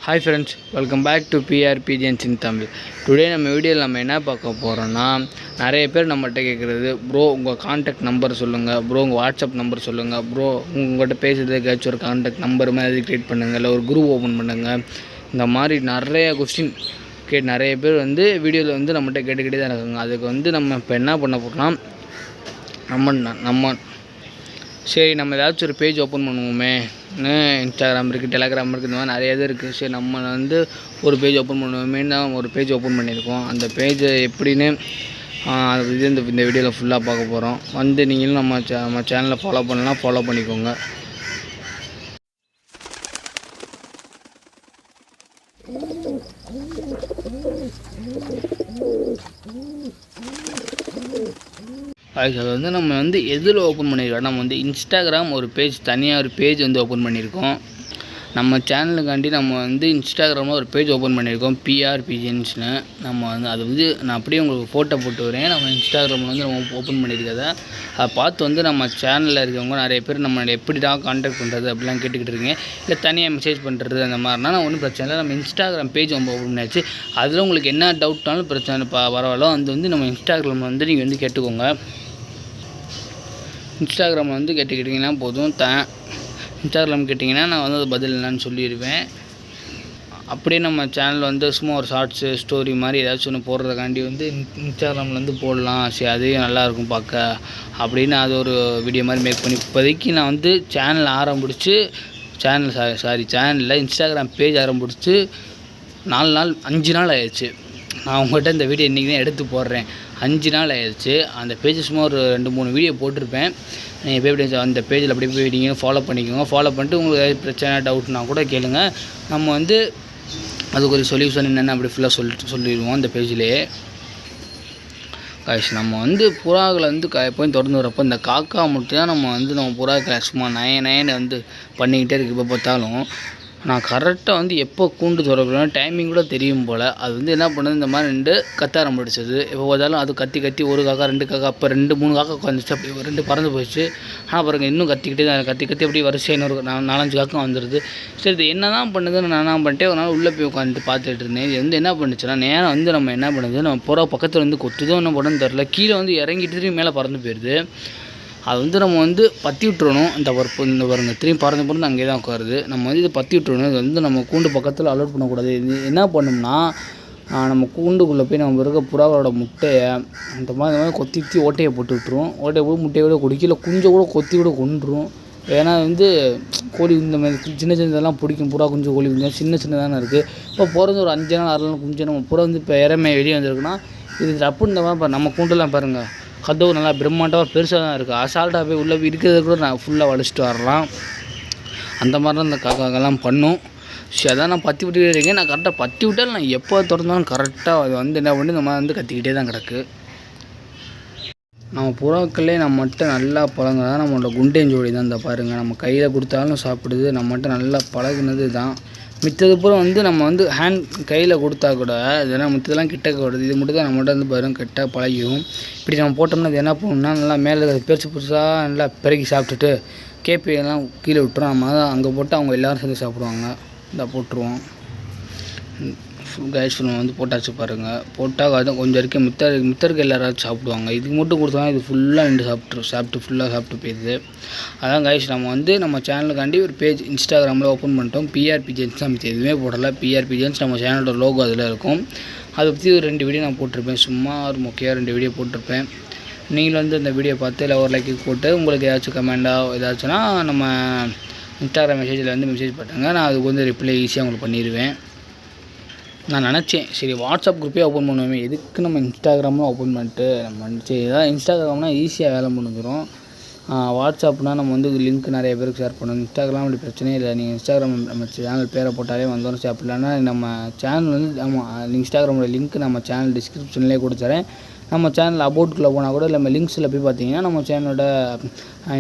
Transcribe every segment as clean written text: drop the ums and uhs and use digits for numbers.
Hi friends, welcome back to PRPGNs in Tamil. Today நம்ம வீடியோவில் நம்ம என்ன பார்க்க போகிறோன்னா, நிறைய பேர் நம்மகிட்ட கேட்குறது, ப்ரோ உங்கள் கான்டாக்ட் நம்பர் சொல்லுங்கள், ப்ரோ உங்கள் வாட்ஸ்அப் நம்பர் சொல்லுங்கள், ப்ரோ உங்கள்கிட்ட பேசுகிறது ஏதாச்சும் ஒரு கான்டாக்ட் நம்பர் மாதிரி க்ரியேட் பண்ணுங்கள், இல்லை ஒரு குரூப் ஓப்பன் பண்ணுங்கள். இந்த மாதிரி நிறைய கொஸ்டின் நிறைய பேர் வீடியோவில் நம்மகிட்ட கேட்டுக்கிட்டே தான் இருக்காங்க. அதுக்கு நம்ம இப்போ என்ன பண்ண போகிறோம்னா, நம்ம சரி நம்ம ஏதாச்சும் ஒரு பேஜ் ஓப்பன் பண்ணுவோமே. இன்ஸ்டாகிராம் இருக்குது, டெலகிராம் இருக்குது, இந்த மாதிரி நிறைய இது இருக்குது. சரி நம்ம ஒரு பேஜ் ஓப்பன் பண்ணுவோமேன்னு தான் ஒரு பேஜ் ஓப்பன் பண்ணியிருக்கோம். அந்த பேஜை எப்படின்னு அது இந்த வீடியோவில் ஃபுல்லாக பார்க்க போகிறோம். நீங்களும் நம்ம சேனலை ஃபாலோ பண்ணலாம், ஃபாலோ பண்ணிக்கோங்க. அது நம்ம எதில் ஓப்பன் பண்ணியிருக்கோம், நம்ம இன்ஸ்டாகிராம் ஒரு பேஜ், தனியாக ஒரு பேஜ் ஓப்பன் பண்ணியிருக்கோம். நம்ம சேனலுக்காண்டி நம்ம இன்ஸ்டாகிராமில் ஒரு பேஜ் ஓப்பன் பண்ணியிருக்கோம், PRPGNஸ்னு. நம்ம அது நான் அப்படியே உங்களுக்கு ஃபோட்டோ போட்டு வரேன். நம்ம இன்ஸ்டாகிராமில் நம்ம ஓப்பன் பண்ணியிருக்கதை அதை பார்த்து நம்ம சேனலில் இருக்கவங்க நிறைய பேர் நம்ம எப்படி தான் கான்டாக்ட் பண்ணுறது அப்படிலாம் கேட்டுக்கிட்டு இருக்கீங்க. இல்லை தனியாக மெசேஜ் பண்ணுறது அந்த மாதிரினா ஒன்றும் பிரச்சனை இல்லை. நம்ம இன்ஸ்டாகிராம் பேஜ் ஓப்பன் பண்ணியாச்சு. அதில் உங்களுக்கு என்ன டவுட்னாலும் பிரச்சனை பரவாயில்ல, நம்ம இன்ஸ்டாகிராம் நீங்கள் கேட்டுக்கோங்க. இன்ஸ்டாகிராமில் கேட்டுக்கிட்டிங்கன்னா போதும். இன்ஸ்டாகிராம் கேட்டிங்கன்னா நான் அது பதில் என்னன்னு சொல்லிடுவேன். அப்படியே நம்ம சேனல் சும்மா ஒரு ஷார்ட்ஸு ஸ்டோரி மாதிரி ஏதாச்சும் ஒன்று போடுறதுக்காண்டி இன்ஸ்டாகிராமில் போடலாம். சரி அதையும் நல்லாயிருக்கும் பார்க்க அப்படின்னு அது ஒரு வீடியோ மாதிரி மேக் பண்ணி இப்போதைக்கு நான் சேனல் ஆரம்பிச்சு சேனலில் இன்ஸ்டாகிராம் பேஜ் ஆரம்பிச்சு 5 நாள் ஆயிடுச்சு. நான் உங்கள்கிட்ட இந்த வீடியோ இன்றைக்கி தான் எடுத்து போடுறேன். 5 நாள் ஆயிடுச்சு. அந்த பேஜ் சும்மா ஒரு 2-3 வீடியோ போட்டிருப்பேன். நீங்கள் போய் அந்த பேஜில் அப்படி போய் நீங்கள் ஃபாலோ பண்ணிக்கோங்க. ஃபாலோ பண்ணிட்டு உங்களுக்கு ஏதாவது பிரச்சனை டவுட்னா கூட கேளுங்க. நம்ம அதுக்கு ஒரு சொல்யூஷன் என்னென்னு அப்படி ஃபுல்லாக சொல்லிடுவோம் அந்த பேஜ்லேயே. காய்ச்சி நம்ம புறாக்களை எப்போயும் திறந்து வரப்போ இந்த காக்கா மட்டும் தான் நம்ம புறாக்களை சும்மா நயன்னு பண்ணிக்கிட்டே இருக்குது. இப்போ பார்த்தாலும் நான் கரெக்டாக எப்போ கூண்டு திறக்கணும் டைமிங் கூட தெரியும் போல். அது என்ன பண்ணுது, இந்த மாதிரி கத்த ஆரம்பிச்சிது. எப்போ பார்த்தாலும் அது கத்தி ஒரு காக்கா 2 காக்கா, அப்போ 2-3 காக்கா உட்காந்துச்சு. அப்படி 2 பறந்து போயிடுச்சு. ஆனால் பாருங்கள் இன்னும் கத்திக்கிட்டே தான் கத்தி அப்படி வரிசையாக இன்னொரு 4-5 காக்கா வந்துடுது. சரி இது என்ன தான் பண்ணுதுன்னு நான் என்ன பண்ணிட்டேன், ஒரு நாள் உள்ளே போய் உட்காந்துட்டு பார்த்துட்டு இருந்தேன். இது என்ன பண்ணுச்சுன்னா, நேரம் நம்ம என்ன பண்ணுது, நம்ம புறா பக்கத்தில் கொத்துதோ என்ன பண்ணுன்னு தெரில, கீழே இறங்கிட்டு மேலே பறந்து போயிடுது. அது நம்ம பற்றி விட்டுறணும். இந்த பாருங்க திரும்பி பறந்து அங்கே தான் உட்காருது. நம்ம இதை பற்றி விட்டுறணும். இது நம்ம கூண்டு பக்கத்தில் அலோட் பண்ணக்கூடாது. இது என்ன பண்ணோம்னா, நம்ம கூண்டுக்குள்ளே போய் நம்ம இருக்க புறாவோட முட்டையை அந்த மாதிரி கொத்தி ஓட்டையை போட்டு விட்டுரும். ஓட்டையை போட்டு முட்டையை கூட குடிக்கல, குஞ்சை கூட கொத்தி கூட கொண்டுரும். ஏன்னா கோழி இந்த மாதிரி சின்னதெல்லாம் பிடிக்கும். புறா குஞ்சு கோழி குஞ்சு சின்னதானே இருக்குது. இப்போ பிறந்து ஒரு 5 நாள் 6 நாள் குஞ்சு நம்ம புறா இப்போ இறமே வெளியே வந்திருக்குன்னா இது தப்புன்னு இந்த மாதிரி நம்ம கூண்டெல்லாம் பாருங்கள், கதவு நல்லா பிரம்மாண்டமாக பெருசாக தான் இருக்குது. அசால்ட்டாக போய் உள்ளே இருக்கிறத கூட நான் ஃபுல்லாக வலிச்சிட்டு வரலாம். அந்த மாதிரி தான் இந்த காக்காக்கெல்லாம் பண்ணும். சரி அதான் நான் பற்றி விட்டுக்கிட்டே இருக்கேன். நான் கரெக்டாக பற்றி விட்டாலும் நான் எப்போ திறந்தாலும் கரெக்டாக அது என்ன பண்ணி இந்த மாதிரி கத்திக்கிட்டே தான் கிடக்கு. நம்ம புறாக்களே நம்மகிட்ட நல்லா பழகுனா நம்மளோட குண்டேஞ்சோடி தான். இந்த பாருங்கள், நம்ம கையில் கொடுத்தாலும் சாப்பிடுது. நம்மகிட்ட நல்லா பழகுனது தான். மித்தது பூரா நம்ம ஹேண்ட் கையில் கொடுத்தா கூட இதெல்லாம் மித்ததெல்லாம் கிட்டக்க வருது. இது மட்டும் தான் நம்மகிட்ட பாருங்க கிட்ட பழகிடும். இப்படி நம்ம போட்டோம்னா அது என்ன பண்ணணும்னா, நல்லா மேலே பெருசாக நல்லா பிறக்கி சாப்பிட்டுட்டு கேப்பையெல்லாம் கீழே விட்டுரும். நம்ம தான் அங்கே போட்டு அவங்க எல்லோரும் சேர்ந்து சாப்பிடுவாங்க. இந்த போட்டுருவோம். கேஸ் போட்டாச்சு பாருங்கள். போட்டால் அது கொஞ்சம் வரைக்கும் மித்தருக்கு எல்லாராச்சும் சாப்பிடுவாங்க. இதுக்கு மட்டும் கொடுத்தா இது ஃபுல்லாக நின்று சாப்பிட்டு ஃபுல்லாக சாப்பிட்டு போயிடுது. அதான் கைஸ் நம்ம நம்ம சேனலுக்காண்டி ஒரு பேஜ் இன்ஸ்டாகிராமில் ஓப்பன் பண்ணிட்டோம். PRPGNs தான் மிச்சம் எதுவுமே போடலை. PRPGNs நம்ம சேனலோட லோகோ அதில் இருக்கும். அதை பற்றி ஒரு 2 வீடியோ நான் போட்டிருப்பேன். சும்மா ஒரு முக்கியம் 2 வீடியோ போட்டிருப்பேன். நீங்களும் இந்த வீடியோ பார்த்து இல்லை ஒரு லைக் போட்டு உங்களுக்கு ஏதாச்சும் கமெண்டாக ஏதாச்சும்னா நம்ம இன்ஸ்டாகிராம் மெசேஜில் மெசேஜ் பண்ணுங்க. நான் அதுக்கு ரிப்ளை ஈஸியாக உங்களுக்கு பண்ணிடுவேன். நான் நினச்சேன் சரி வாட்ஸ்அப் குரூப்பே ஓப்பன் பண்ணுவோமே, எதுக்கு நம்ம இன்ஸ்டாகிராமும் ஓப்பன் பண்ணிட்டு நம்ம சரி ஏதாவது இன்ஸ்டாகிராம்னால் ஈஸியாக வேலை முடிஞ்சிடும். வாட்ஸ்அப்னால் நம்ம லிங்க் நிறைய பேருக்கு ஷேர் பண்ணணும். இன்ஸ்டாகிராம் அப்படி பிரச்சனையே இல்லை. நீங்கள் இன்ஸ்டாகிராம் நம்ம சேனல் பேரை போட்டாலே வந்தோம். சரி அப்படி இல்லைன்னா நம்ம சேனல் நம்ம இன்ஸ்டாகிராமோட லிங்க் நம்ம சேனல் டிஸ்கிரிப்ஷன்லேயே கொடுத்துறேன். நம்ம சேனல் அபவுட்குள்ளே போனால் கூட நம்ம லிங்க்ஸில் போய் பார்த்தீங்கன்னா நம்ம சேனலோட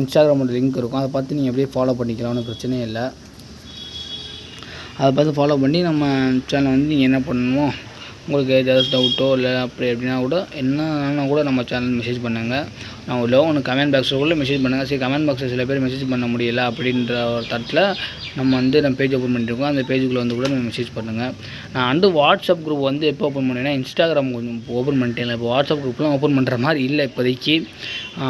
இன்ஸ்டாகிராமோட லிங்க் இருக்கும். அதை பார்த்து நீங்கள் அப்படியே ஃபாலோ பண்ணிக்கலாம், ஒன்றும் பிரச்சனையே இல்லை. அதை பார்த்து ஃபாலோ பண்ணி நம்ம சேனல் நீங்கள் என்ன பண்ணணுமோ உங்களுக்கு ஏதாவது டவுட்டோ இல்லை அப்படி எப்படின்னா கூட என்னன்னா கூட நம்ம சேனல் மெசேஜ் பண்ணுங்கள். நான் உள்ள ஒன்று கமெண்ட் பாக்ஸில் கூட மெசேஜ் பண்ணுங்கள். சரி, கமெண்ட் பாக்ஸில் சில பேர் மெசேஜ் பண்ண முடியல அப்படின்ற ஒரு தட்டில் நம்ம பேஜ் ஓப்பன் பண்ணியிருக்கோம். அந்த பேஜுக்குள்ளே கூட நம்ம மெசேஜ் பண்ணுங்கள். நான் வாட்ஸ்அப் குரூப் எப்போ ஓப்பன் பண்ணேன்னா இன்ஸ்டாகிராம் கொஞ்சம் ஓப்பன் பண்ணிட்டேன். இப்போ வாட்ஸ்அப் குரூப்லாம் ஓப்பன் பண்ணுற மாதிரி இல்லை இப்போதைக்கு.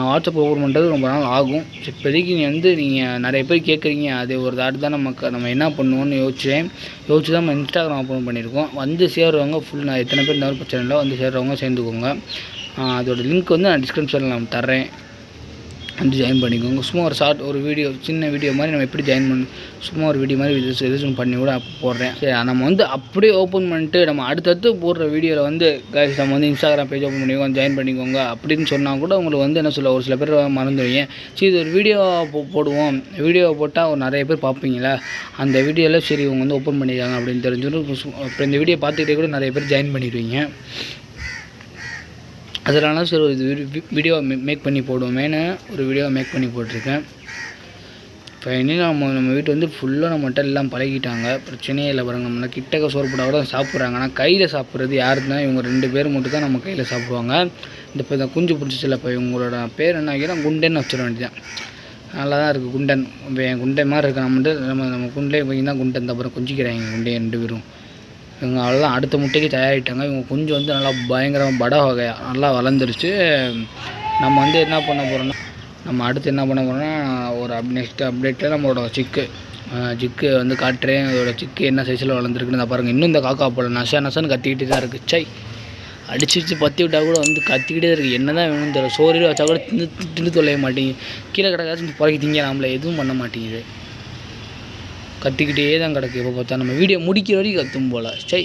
வாட்ஸ்அப் ஓப்பன் பண்ணுறது ரொம்ப நாள் ஆகும். இப்போதைக்கு நீங்கள் நிறைய பேர் கேட்குறீங்க, அது ஒரு தாட் தான் நம்ம என்ன பண்ணுவோன்னு யோசிச்சு தான் நம்ம இன்ஸ்டாகிராம் ஓப்பன் பண்ணியிருக்கோம். சேர்றவங்க நான் எத்தனை பேர் இருந்தாலும் பிரச்சனை இல்லை, சேர்றவங்க சேர்ந்துக்கோங்க. அதோட லிங்க் நான் டிஸ்கிரிப்ஷனில் நான் தர்றேன், ஜாயின் பண்ணிக்கோங்க. சும்மா ஒரு வீடியோ, சின்ன வீடியோ மாதிரி நம்ம எப்படி ஜாயின் சும்மா ஒரு வீடியோ மாதிரி எதுவும் பண்ணி கூட போடுறேன். சரி, நம்ம அப்படியே ஓப்பன் பண்ணிட்டு நம்ம அடுத்தடுத்து போடுற வீடியோவில் கைஸ் நம்ம இன்ஸ்டாகிராம் பேஜ் ஓப்பன் பண்ணிக்கோங்க, ஜாயின் பண்ணிக்கோங்க அப்படின்னு சொன்னால் கூட உங்களுக்கு என்ன சொல்ல ஒரு சில பேர் மறந்துடுவீங்க. சரி, இது ஒரு வீடியோ போடுவோம், வீடியோ போட்டால் நிறைய பேர் பார்ப்பீங்களா, அந்த வீடியோவில் சரி இவங்க ஓப்பன் பண்ணியிருக்காங்க அப்படின்னு தெரிஞ்சுட்டு அப்புறம் இந்த வீடியோ பார்த்துக்கிட்டே கூட நிறைய பேர் ஜாயின் பண்ணிடுவீங்க. அதனால சரி ஒரு வீடியோ மேக் பண்ணி போடுவோமேனு ஒரு வீடியோ மேக் பண்ணி போட்டிருக்கேன். இப்போ இன்னும் நம்ம வீட்டு ஃபுல்லாக நம்மகிட்ட எல்லாம் பழகிட்டாங்க, பிரச்சனையே இல்லை. பாருங்கள், நம்ம கிட்டக்க சோறு போட்டால் கூட சாப்பிட்றாங்க. ஆனால் கையில் சாப்பிட்றது யாருன்னா இவங்க 2 பேர் மட்டும் தான் நம்ம கையில் சாப்பிடுவாங்க. இப்போ இந்த குஞ்சு பிடிச்சிச்சில்ல, இப்போ இவங்களோட பேர் என்ன ஆகிடும், குண்டன்னு வச்சிட வேண்டியதான். நல்லா தான் இருக்குது குண்டன், என் குண்டை மாதிரி இருக்கு. நம்ம குண்டே போய் தான் குண்டன் அப்புறம் கொஞ்சிக்கிறாங்க குண்டே 2 பேரும். இவங்க அவ்வளோதான், அடுத்த முட்டைக்கு தயாரிட்டாங்க. இவங்க கொஞ்சம் நல்லா பயங்கரமாக பட வகையாக நல்லா வளர்ந்துருச்சு. நம்ம என்ன பண்ண போகிறோன்னா அடுத்து என்ன பண்ண போகிறோன்னா ஒரு நெக்ஸ்ட் அப்டேட்டில் நம்மளோட ஜிக்கு காட்டுறேன். அதோட சிக்கு என்ன சைஸில் வளர்ந்துருக்குன்னு பாருங்கள். இன்னும் இந்த காக்கா போல நசன்னு கத்திக்கிட்டு தான் இருக்குது. சை, அடிச்சு பற்றி விட்டால் கூட கத்திக்கிட்டே இருக்குது. என்ன தான் வேணும்னு தெரியல. சோறு வச்சா கூட தின்னு தொலைய மாட்டேங்குது. கீழே கிடக்காச்சும் புறக்கி திங்கலாம்ல, எதுவும் பண்ண மாட்டேங்குது. கத்திக்கிட்டே தான் கிடக்கு. எப்போ பார்த்தா நம்ம வீடியோ முடிக்கிற வரைக்கும் கத்தும் போல். சை,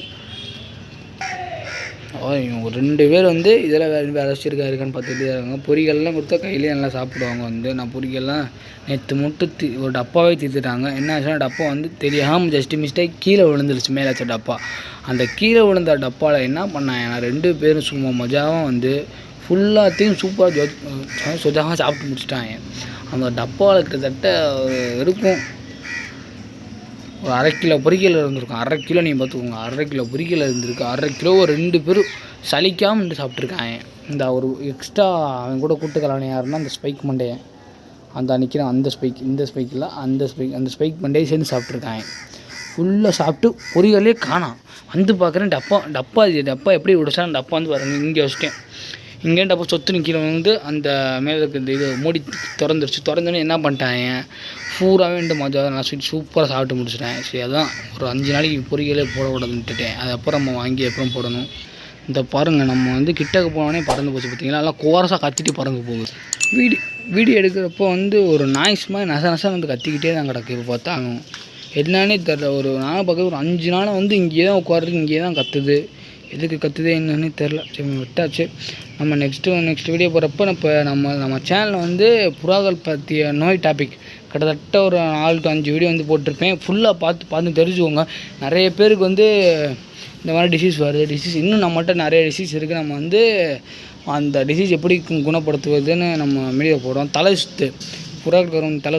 இவங்க 2 பேர் இதில் வேறு இருக்கான்னு பார்த்துட்டு இருக்காங்க. பொரிகள்லாம் கொடுத்தா கையிலே நல்லா சாப்பிடுவாங்க. நான் பொரிகள்லாம் நேற்று மட்டும் ஒரு டப்பாவே தீர்த்துட்டாங்க. என்ன ஆச்சுன்னா டப்பா தெரியாமல் ஜஸ்ட்டு மிஸ்டேக் கீழே விழுந்துருச்சு. மேலே வச்ச டப்பா, அந்த கீழே விழுந்த டப்பாவில் என்ன பண்ணாங்க, 2 பேரும் சும்மா மஜாவாக ஃபுல்லாத்தையும் சூப்பராக சொஜாக சாப்பிட்டு முடிச்சிட்டாங்க. அந்த டப்பாவில் கிட்டத்தட்ட இருக்கும் ஒரு 1/2 கிலோ பொரிக்கல் இருந்திருக்கும். 1/2 கிலோ நீங்கள் பார்த்துக்கோங்க, 1/2 கிலோ பொரிக்கல் இருந்திருக்கு. 1/2 கிலோ 2 பேரும் சலிக்காமல் சாப்பிட்ருக்காங்க. இந்த ஒரு எக்ஸ்ட்ரா அவன் கூட கூட்டுக்கலானே யாருன்னா அந்த ஸ்பைக் மண்டையை நிற்கிறான். இந்த ஸ்பைக் இல்லை, அந்த ஸ்பைக் மண்டையை சேர்ந்து சாப்பிட்ருக்காங்க. ஃபுல்லாக சாப்பிட்டு பொரிகல்லே காணாம். பார்க்குறேன் டப்பா எப்படி விடுச்சா அந்த டப்பா பாருங்கள், இங்கே வச்சுட்டேன். இங்கே டப்பா சொத்து கீழே அந்த மேலே இருக்கிற இது மூடி திறந்துருச்சு. திறந்தோன்னே என்ன பண்ணிட்டாங்க, பூராவே மஜா நான் சூப்பராக சாப்பிட்டு முடிச்சிட்டேன். சரி, அதான் ஒரு 5 நாளைக்கு பொரிகளே போடக்கூடாதுன்னு விட்டுட்டேன். அது அப்புறம் நம்ம வாங்கி அப்புறம் போடணும். இந்த பாருங்கள், நம்ம கிட்டக்க போனோடனே பறந்து போச்சு பார்த்தீங்களா, நல்லா கோரஸாக கத்திட்டு பறந்து போகுது. வீடியோ எடுக்கிறப்போ ஒரு நாய்ஸ் மாதிரி நச கத்திக்கிட்டே தான் கிடக்கு. இப்போ பார்த்தாலும் என்னன்னே தெரில. நாள் பார்க்க ஒரு 5 நாள் இங்கேயே தான் உட்காருது, இங்கேயே தான் கத்துது. எதுக்கு கத்துதே என்னன்னு தெரில. சரி, விட்டாச்சு. நம்ம நெக்ஸ்ட் வீடியோ போகிறப்ப நம்ம சேனலில் புறாக்கள் பற்றிய நோய் டாபிக் கிட்டத்தட்ட ஒரு 4 to 5 வீடியோ போட்டிருப்பேன். ஃபுல்லாக பார்த்து தெரிஞ்சுக்கோங்க. நிறைய பேருக்கு இந்த மாதிரி டிசீஸ் வருது. இன்னும் நம்மகிட்ட நிறைய டிசீஸ் இருக்குது. நம்ம அந்த டிசீஸ் எப்படி குணப்படுத்துவதுன்னு நம்ம வீடியோ போடுறோம். தலை சுத்து, புறாக்களுக்கு வரும் தலை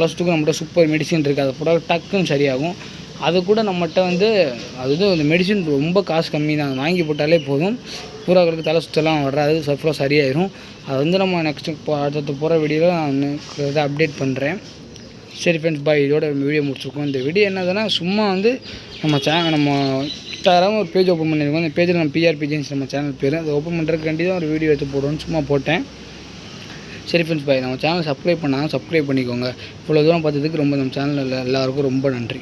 சுத்துக்கு நம்மகிட்ட சூப்பர் மெடிசின் இருக்குது. அது புறா டக்குன்னு சரியாகும். அது கூட நம்மகிட்ட அந்த மெடிசின் ரொம்ப காசு கம்மி தான், வாங்கி போட்டாலே போதும். புறாக்களுக்கு தலை சுத்தலாம் வராது, ஃபுல்லாக சரியாயிடும். அது நம்ம அடுத்த போகிற வீடியோவில் நான் அப்டேட் பண்ணுறேன். சரி ஃப்ரெண்ட்ஸ், பாய். இதோட வீடியோ முடிச்சுருக்கோம். இந்த வீடியோ என்னதுன்னா சும்மா நம்ம இன்ஸ்டாகிராம் ஒரு பேஜ் ஓப்பன் பண்ணியிருக்கோம். அந்த பேஜில் நம்ம PRPGs நம்ம சேனல் பேர், அதை ஓப்பன் பண்ணுறதுக்காண்டி தான் ஒரு வீடியோ எடுத்து போடுவோன்னு சும்மா போட்டேன். சரி ஃப்ரெண்ட்ஸ், பாய். நம்ம சேனல் சப்ஸ்கிரைப் பண்ணிக்கோங்க. இவ்வளோ தூரம் பார்த்ததுக்கு ரொம்ப நம்ம சேனலில் எல்லாருக்கும் ரொம்ப நன்றி.